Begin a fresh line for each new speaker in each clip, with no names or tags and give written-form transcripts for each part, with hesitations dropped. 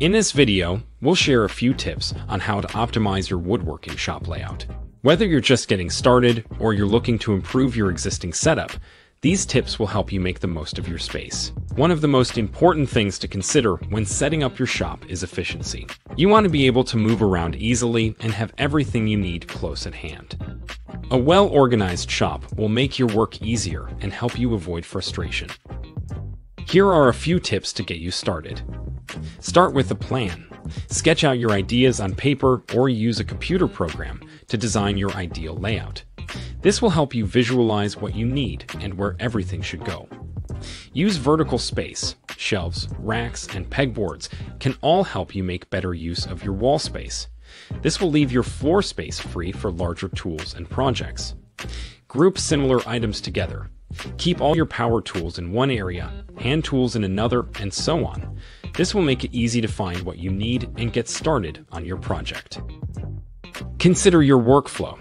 In this video, we'll share a few tips on how to optimize your woodworking shop layout. Whether you're just getting started or you're looking to improve your existing setup, these tips will help you make the most of your space. One of the most important things to consider when setting up your shop is efficiency. You want to be able to move around easily and have everything you need close at hand. A well-organized shop will make your work easier and help you avoid frustration. Here are a few tips to get you started. Start with a plan. Sketch out your ideas on paper or use a computer program to design your ideal layout. This will help you visualize what you need and where everything should go. Use vertical space. Shelves, racks, and pegboards can all help you make better use of your wall space. This will leave your floor space free for larger tools and projects. Group similar items together. Keep all your power tools in one area, hand tools in another, and so on. This will make it easy to find what you need and get started on your project. Consider your workflow.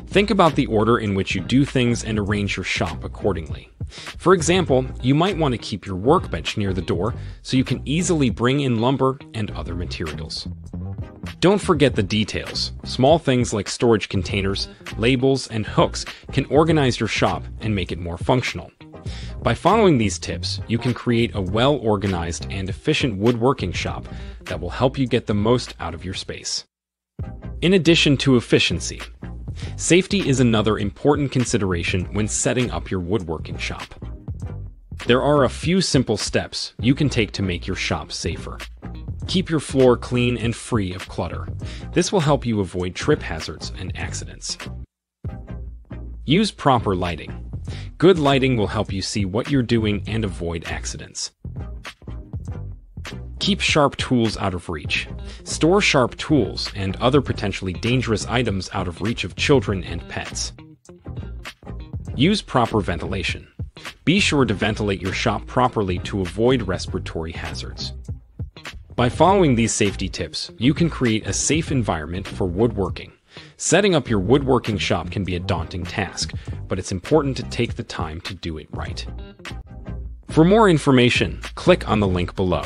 Think about the order in which you do things and arrange your shop accordingly. For example, you might want to keep your workbench near the door so you can easily bring in lumber and other materials. Don't forget the details. Small things like storage containers, labels, and hooks can organize your shop and make it more functional. By following these tips, you can create a well-organized and efficient woodworking shop that will help you get the most out of your space. In addition to efficiency, safety is another important consideration when setting up your woodworking shop. There are a few simple steps you can take to make your shop safer. Keep your floor clean and free of clutter. This will help you avoid trip hazards and accidents. Use proper lighting. Good lighting will help you see what you're doing and avoid accidents. Keep sharp tools out of reach. Store sharp tools and other potentially dangerous items out of reach of children and pets. Use proper ventilation. Be sure to ventilate your shop properly to avoid respiratory hazards. By following these safety tips, you can create a safe environment for woodworking. Setting up your woodworking shop can be a daunting task, but it's important to take the time to do it right. For more information, click on the link below.